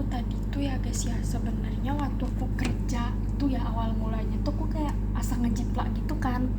tadi tuh ya guys ya, sebenarnya waktu aku kerja itu ya awal mulanya tuh aku kayak asa ngejiplak gitu kan.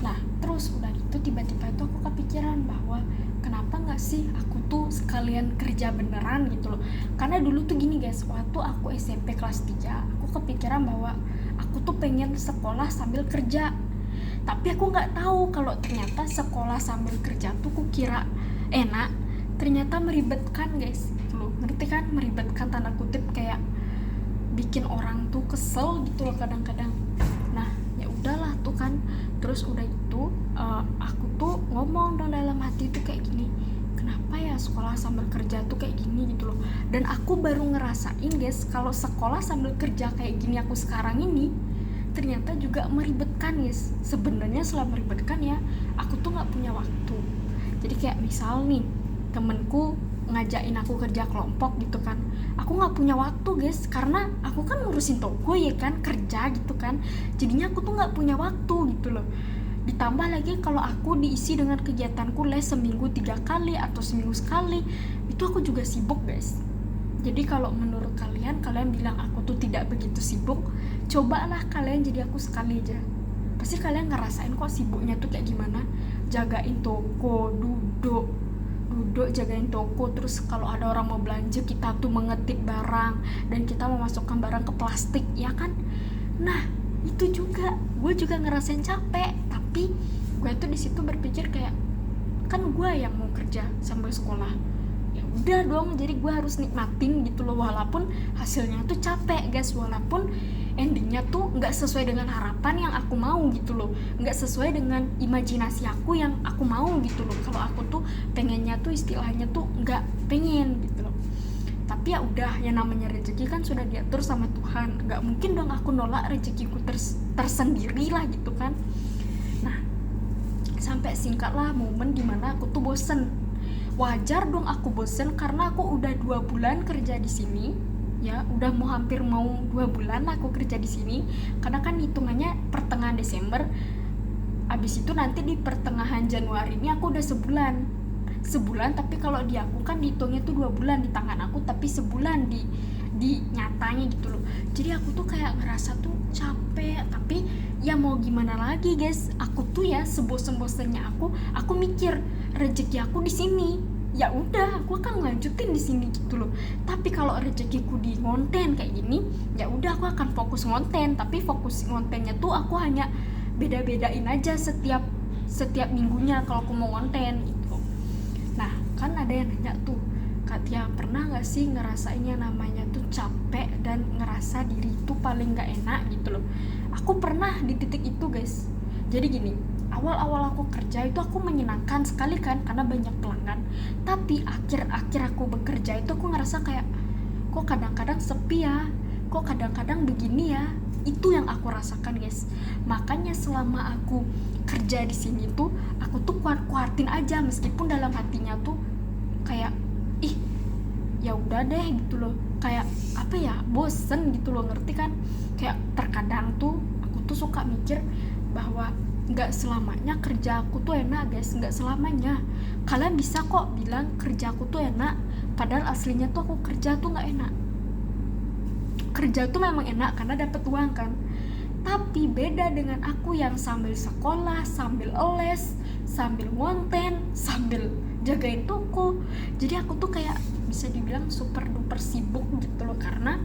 Nah terus udah gitu tiba-tiba tuh aku kepikiran bahwa kenapa nggak sih aku tuh sekalian kerja beneran gitu loh. Karena dulu tuh gini guys, waktu aku SMP kelas 3 aku kepikiran bahwa aku tuh pengen sekolah sambil kerja. Tapi aku nggak tahu kalau ternyata sekolah sambil kerja tuh kukira enak, ternyata meribetkan guys. Lo ngerti kan, meribetkan tanda kutip, kayak bikin orang tuh kesel gitu loh kadang-kadang. Nah ya udahlah tuh kan, terus udah itu aku tuh ngomong dong dalam hati tuh kayak gini, kenapa ya sekolah sambil kerja tuh kayak gini gitu loh. Dan aku baru ngerasain guys kalau sekolah sambil kerja kayak gini aku sekarang ini ternyata juga meribetkan guys. Sebenarnya selain meribetkan ya, aku tuh nggak punya waktu. Jadi kayak misal nih temenku ngajakin aku kerja kelompok gitu kan, aku nggak punya waktu guys, karena aku kan ngurusin toko ya kan, kerja gitu kan, jadinya aku tuh nggak punya waktu gitu loh. Ditambah lagi kalau aku diisi dengan kegiatanku les seminggu 3 kali atau seminggu sekali, itu aku juga sibuk guys. Jadi kalau menurut kalian bilang aku tuh tidak begitu sibuk, cobalah kalian jadi aku sekali aja. Pasti kalian ngerasain kok sibuknya tuh kayak gimana. Jagain toko, duduk jagain toko, terus kalau ada orang mau belanja kita tuh mengetik barang dan kita memasukkan barang ke plastik, ya kan? Nah, itu juga gue juga ngerasain capek, tapi gue tuh di situ berpikir kayak kan gue yang mau kerja sambil sekolah, ya udah dong, jadi gue harus nikmatin gitu loh, walaupun hasilnya tuh capek guys, walaupun endingnya tuh nggak sesuai dengan harapan yang aku mau gitu loh, nggak sesuai dengan imajinasi aku yang aku mau gitu loh. Kalau aku tuh pengennya tuh istilahnya tuh nggak pengen gitu loh, tapi ya udah, yang namanya rezeki kan sudah diatur sama Tuhan, nggak mungkin dong aku nolak rezekiku tersendiri lah gitu kan. Nah sampai singkatlah momen dimana aku tuh bosen. Wajar dong aku bosen karena aku udah 2 bulan kerja di sini, ya udah hampir mau 2 bulan aku kerja di sini, karena kan hitungannya pertengahan Desember, abis itu nanti di pertengahan Januari ini aku udah sebulan, tapi kalau di aku kan dihitungnya tuh 2 bulan di tangan aku, tapi sebulan di nyatanya gitu loh. Jadi aku tuh kayak ngerasa tuh capek, tapi ya mau gimana lagi guys, aku tuh ya sebosen-bosennya aku mikir rezeki aku di sini, ya udah aku akan ngelanjutin di sini gitu loh. Tapi kalau rezekiku di konten kayak gini, ya udah aku akan fokus ngonten, tapi fokus ngontennya tuh aku hanya beda-bedain aja setiap minggunya kalau aku mau ngonten gitu. Nah kan ada yang nanya tuh, Katia pernah gak sih ngerasainnya namanya tuh capek dan ngerasa diri tuh paling gak enak gitu loh. Aku pernah di titik itu guys. Jadi gini, awal-awal aku kerja itu aku menyenangkan sekali kan karena banyak pelanggan, tapi akhir-akhir aku bekerja itu aku ngerasa kayak kok kadang-kadang sepi ya, kok kadang-kadang begini ya. Itu yang aku rasakan guys. Makanya selama aku kerja di sini tuh aku tuh kuat-kuatin aja, meskipun dalam hatinya tuh kayak ya udah deh gitu loh, kayak apa ya, bosen gitu loh, ngerti kan? Kayak terkadang tuh aku tuh suka mikir bahwa nggak selamanya kerja aku tuh enak guys, nggak selamanya. Kalian bisa kok bilang kerja aku tuh enak, padahal aslinya tuh aku kerja tuh nggak enak. Kerja tuh memang enak karena dapat uang kan, tapi beda dengan aku yang sambil sekolah, sambil les, sambil ngonten, sambil jagain toko. Jadi aku tuh kayak bisa dibilang super duper sibuk gitu loh, karena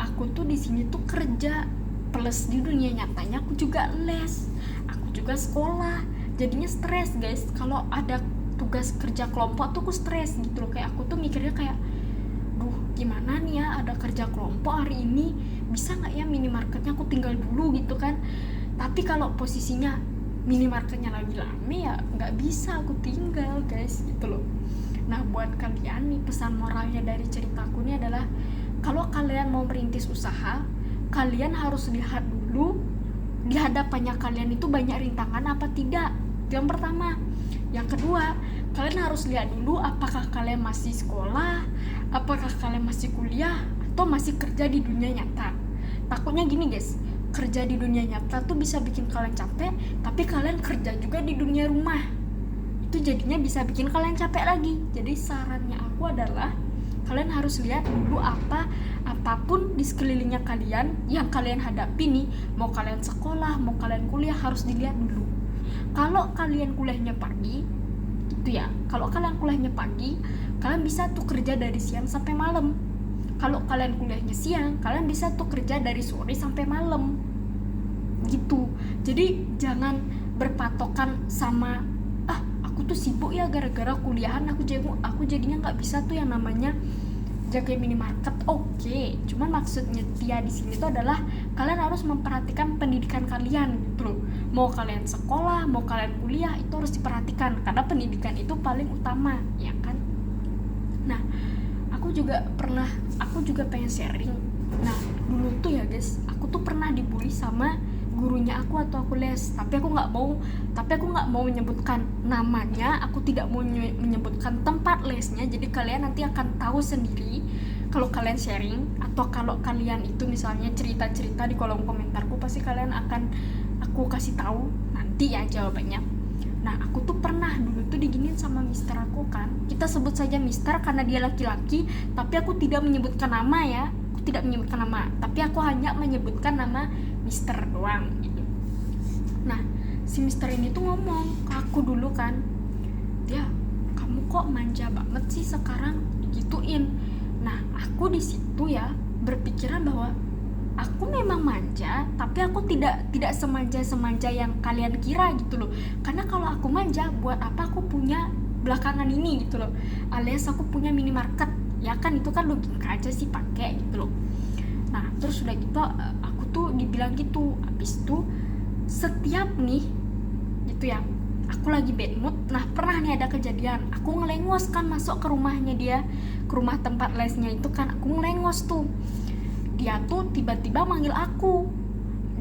aku tuh di sini tuh kerja plus di dunia nyatanya aku juga les, aku juga sekolah. Jadinya stres guys, kalau ada tugas kerja kelompok tuh aku stres gitu loh. Kayak aku tuh mikirnya kayak gimana nih ya, ada kerja kelompok hari ini, bisa gak ya minimarketnya aku tinggal dulu gitu kan. Tapi kalau posisinya minimarketnya lagi rame ya gak bisa aku tinggal guys gitu loh. Nah buat kalian nih, pesan moralnya dari ceritaku ini adalah kalau kalian mau merintis usaha, kalian harus lihat dulu di hadapannya kalian itu banyak rintangan apa tidak, yang pertama. Yang kedua, kalian harus lihat dulu apakah kalian masih sekolah, apakah kalian masih kuliah, atau masih kerja di dunia nyata. Takutnya gini guys, kerja di dunia nyata tuh bisa bikin kalian capek, tapi kalian kerja juga di dunia rumah, itu jadinya bisa bikin kalian capek lagi. Jadi sarannya aku adalah kalian harus lihat dulu apapun di sekelilingnya kalian yang kalian hadapi nih, mau kalian sekolah, mau kalian kuliah, harus dilihat dulu. Kalau kalian kuliahnya pagi itu ya, kalau kalian kuliahnya pagi, kalian bisa tuh kerja dari siang sampai malam. Kalau kalian kuliahnya siang, kalian bisa tuh kerja dari sore sampai malam gitu. Jadi jangan berpatokan sama aku tuh sibuk ya gara-gara kuliahan, aku jadinya nggak bisa tuh yang namanya jaga minimarket. Oke, cuman maksudnya dia di sini tuh adalah kalian harus memperhatikan pendidikan kalian gitu loh. Mau kalian sekolah, mau kalian kuliah, itu harus diperhatikan karena pendidikan itu paling utama, ya kan? Nah, aku juga pengen sharing. Nah, dulu tuh ya guys, aku tuh pernah dibully sama gurunya aku atau aku les, tapi aku nggak mau menyebutkan namanya, aku tidak mau menyebutkan tempat lesnya. Jadi kalian nanti akan tahu sendiri kalau kalian sharing, atau kalau kalian itu misalnya cerita-cerita di kolom komentarku, pasti kalian akan aku kasih tahu nanti ya jawabannya. Nah, aku tuh pernah dulu tuh diginiin sama mister aku kan, kita sebut saja mister karena dia laki-laki, tapi aku tidak menyebutkan nama ya, tapi aku hanya menyebutkan nama mister doang gitu. Nah, si mister ini tuh ngomong ke aku dulu kan, dia, kamu kok manja banget sih sekarang, gituin. Nah, aku di situ ya berpikiran bahwa aku memang manja, tapi aku tidak semanja yang kalian kira gitu loh. Karena kalau aku manja, buat apa aku punya belakangan ini gitu loh, alias aku punya minimarket, ya kan, itu kan logika aja sih pakai gitu loh. Nah, terus udah gitu aku tuh dibilang gitu. Habis itu setiap nih gitu ya, aku lagi bad mood. Nah, pernah nih ada kejadian, aku ngelengos kan masuk ke rumahnya dia, ke rumah tempat lesnya itu kan, aku ngelengos tuh. Dia tuh tiba-tiba manggil aku,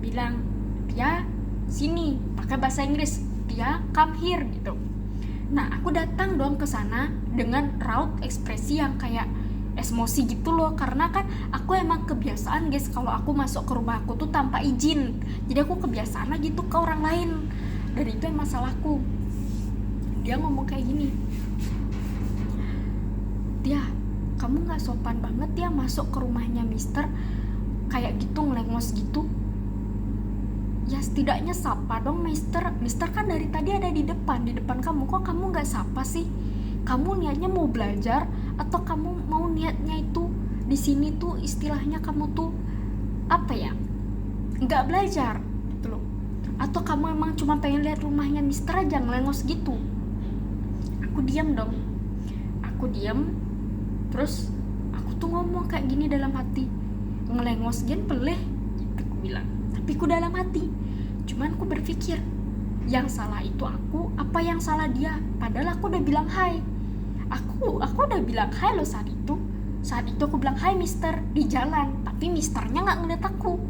bilang, dia sini, pakai bahasa Inggris, dia come here gitu. Nah, aku datang dong ke sana dengan raut ekspresi yang kayak emosi gitu loh, karena kan aku emang kebiasaan guys kalau aku masuk ke rumah aku tuh tanpa izin. Jadi aku kebiasaan lah gitu ke orang lain, dan itu yang masalahku. Dia ngomong kayak gini, dia, kamu gak sopan banget ya masuk ke rumahnya mister kayak gitu, ngelengos gitu. Ya setidaknya sapa dong mister kan dari tadi ada di depan kamu, kok kamu gak sapa sih? Kamu niatnya mau belajar atau kamu mau niatnya itu di sini tuh istilahnya kamu tuh apa ya, nggak belajar gitu loh, atau kamu emang cuma pengen lihat rumahnya mister aja ngelengos gitu? Aku diam dong, terus aku tuh ngomong kayak gini dalam hati, ngelengos gen peleh gitu aku bilang, tapi aku dalam hati cuman aku berpikir yang salah itu aku apa yang salah dia, padahal aku udah bilang hai. Aku udah bilang hai loh saat itu aku bilang hai mister di jalan, tapi misternya nggak ngeliat aku.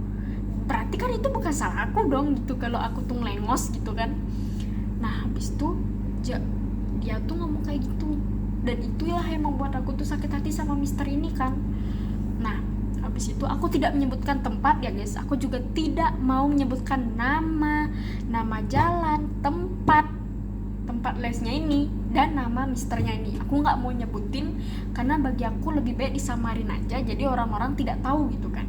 Berarti kan itu bukan salah aku dong gitu kalau aku tuh ngelengos gitu kan. Nah, habis itu dia tuh ngomong kayak gitu, dan itulah yang membuat aku tuh sakit hati sama mister ini kan. Nah, habis itu aku tidak menyebutkan tempat ya guys, aku juga tidak mau menyebutkan nama jalan, tempat lesnya ini, dan nama misternya ini. Aku nggak mau nyebutin karena bagi aku lebih baik disamarin aja, jadi orang-orang tidak tahu gitu kan.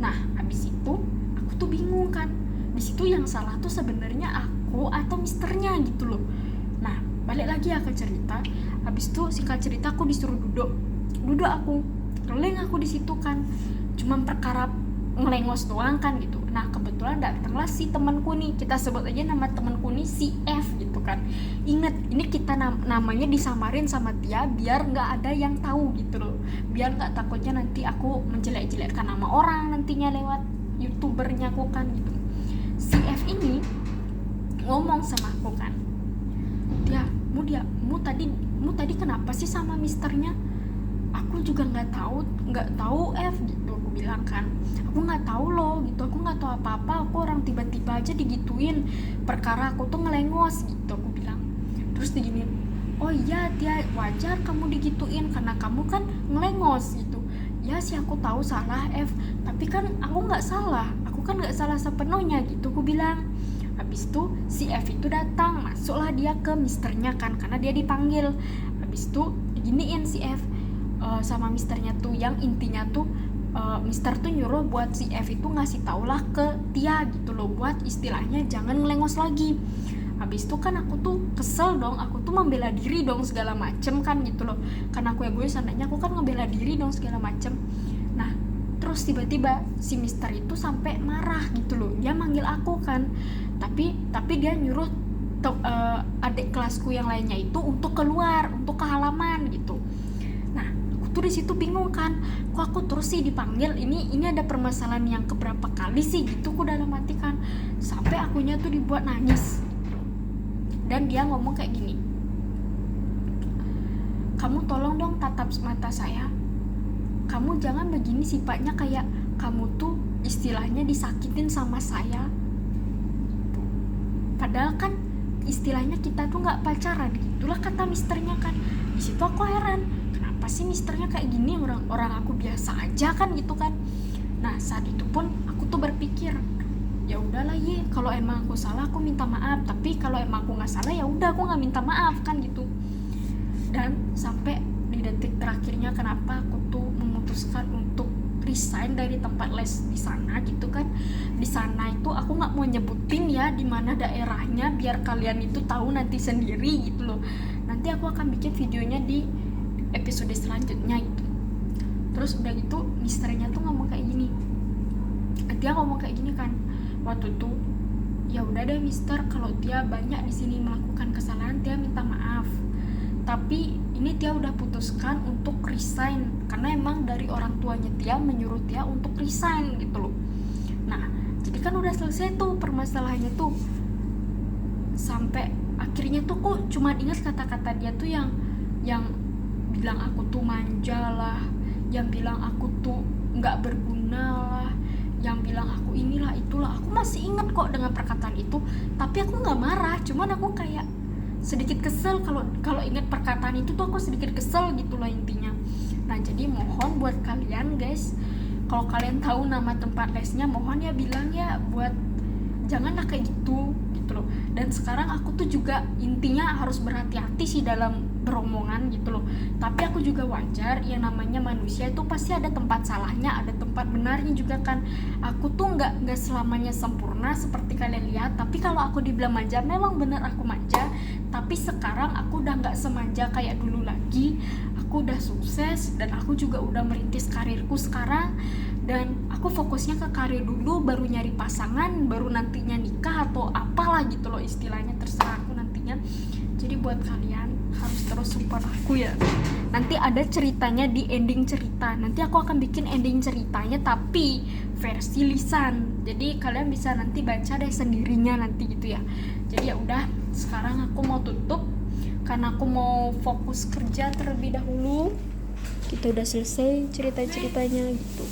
Nah, habis itu aku tuh bingung kan, di situ yang salah tuh sebenarnya aku atau misternya gitu loh. Nah, balik lagi ya ke cerita. Habis itu singkat cerita aku disuruh duduk aku keliling aku di situ kan, cuman perkara ngelengos doang kan gitu. Nah, kebetulan datanglah si temanku nih, kita sebut aja nama temanku nih si F gitu kan. Ingat, ini kita namanya disamarin sama dia biar nggak ada yang tahu gitu loh, biar nggak takutnya nanti aku menjelek-jelekkan nama orang nantinya lewat youtubernya aku kan gitu. Si F ini ngomong sama aku kan, mu tadi kenapa sih sama misternya? Aku juga nggak tahu F gitu, aku bilang kan, aku nggak tahu loh gitu, aku nggak tahu apa-apa, aku orang tiba-tiba aja digituin, perkara aku tuh ngelengos gitu, aku bilang. Terus diginiin, oh iya dia wajar kamu digituin karena kamu kan ngelengos gitu. Ya sih aku tahu salah F, tapi kan aku nggak salah sepenuhnya gitu, aku bilang. Habis itu si F itu datang, masuklah dia ke misternya kan, karena dia dipanggil. Habis itu diginiin si F, sama misternya tuh, yang intinya tuh Mister tuh nyuruh buat si F itu ngasih taulah ke Tia gitu loh, buat istilahnya jangan ngelengos lagi. Habis itu kan aku tuh kesel dong, aku tuh membela diri dong segala macem kan gitu loh, karena aku egois, seandainya aku kan ngebela diri dong segala macem. Nah terus tiba-tiba si Mister itu sampai marah gitu loh, dia manggil aku kan, tapi dia nyuruh adik kelasku yang lainnya itu untuk keluar, untuk ke halaman gitu. Nah aku tuh di situ bingung kan, kok aku terus sih dipanggil, ini ada permasalahan yang keberapa kali sih gitu, aku dalam hati kan, sampai akunya tuh dibuat nangis. Dan dia ngomong kayak gini, kamu tolong dong tatap mata saya, kamu jangan begini sifatnya, kayak kamu tuh istilahnya disakitin sama saya, padahal kan istilahnya kita tuh nggak pacaran, itulah kata misternya kan. Di situ aku heran, kenapa sih misternya kayak gini, orang aku biasa aja kan gitu kan. Nah saat itu pun aku tuh berpikir, ya udahlah Ye, kalau emang aku salah aku minta maaf, tapi kalau emang aku nggak salah ya udah aku nggak minta maaf kan gitu. Dan sampai di detik terakhirnya kenapa aku tuh memutuskan untuk resign dari tempat les di sana gitu kan. Di sana itu aku nggak mau nyebutin ya di mana daerahnya, biar kalian itu tahu nanti sendiri gitu loh. Nanti aku akan bikin videonya di episode selanjutnya gitu. Terus udah gitu misternya tuh ngomong kayak gini, dia ngomong kayak gini kan waktu itu, ya udah deh Mister, kalau Tia banyak di sini melakukan kesalahan, Tia minta maaf, tapi ini Tia udah putuskan untuk resign karena emang dari orang tuanya Tia menyuruh Tia untuk resign gitu loh. Nah jadi kan udah selesai tuh permasalahannya tuh. Sampai akhirnya tuh kok cuma ingat kata-kata dia tuh yang bilang aku tuh manja lah, yang bilang aku tuh nggak berguna lah, yang bilang aku inilah itulah. Aku masih ingat kok dengan perkataan itu, tapi aku nggak marah, cuman aku kayak sedikit kesel. Kalau ingat perkataan itu tuh aku sedikit kesel gitu loh intinya. Nah jadi mohon buat kalian guys, kalau kalian tahu nama tempat lesnya, mohon ya bilang ya, buat janganlah kayak gitu loh. Dan sekarang aku tuh juga intinya harus berhati-hati sih dalam beromongan gitu loh, tapi aku juga wajar, ya namanya manusia itu pasti ada tempat salahnya, ada tempat benarnya juga kan. Aku tuh nggak selamanya sempurna seperti kalian lihat, tapi kalau aku dibilang manja, memang benar aku manja, tapi sekarang aku udah nggak semanja kayak dulu lagi. Aku udah sukses dan aku juga udah merintis karirku sekarang, dan aku fokusnya ke karir dulu, baru nyari pasangan, baru nantinya nikah atau apalah gitu loh istilahnya, terserah aku nantinya. Jadi buat kalian harus terus support aku ya. Nanti ada ceritanya di ending cerita, nanti aku akan bikin ending ceritanya tapi versi lisan, jadi kalian bisa nanti baca deh sendirinya nanti gitu ya. Jadi ya udah, sekarang aku mau tutup karena aku mau fokus kerja terlebih dahulu. Kita udah selesai cerita-ceritanya gitu.